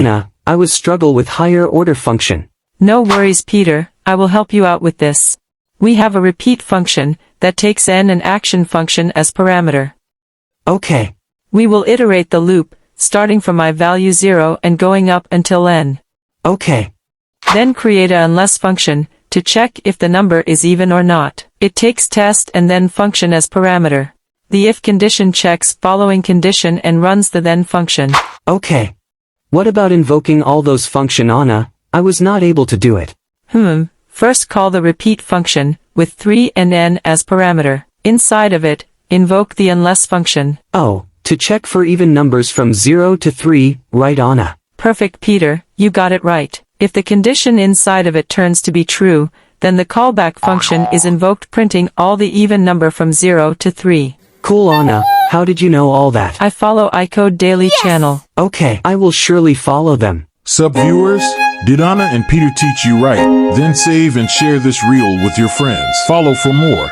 Anna, I was struggle with higher order function. No worries, Peter, I will help you out with this. We have a repeat function that takes n and action function as parameter. Okay. We will iterate the loop, starting from I value 0 and going up until n. Okay. Then create a unless function to check if the number is even or not. It takes test and then function as parameter. The if condition checks following condition and runs the then function. Okay. What about invoking all those function, Anna? I was not able to do it. First call the repeat function, with 3 and n as parameter. Inside of it, invoke the unless function. Oh, to check for even numbers from 0 to 3, right, Anna? Perfect, Peter, you got it right. If the condition inside of it turns to be true, then the callback function is invoked printing all the even number from 0 to 3. Cool, Anna. How did you know all that? I follow iCode Daily channel. Okay, I will surely follow them. Sup viewers? Did Anna and Peter teach you right? Then save and share this reel with your friends. Follow for more.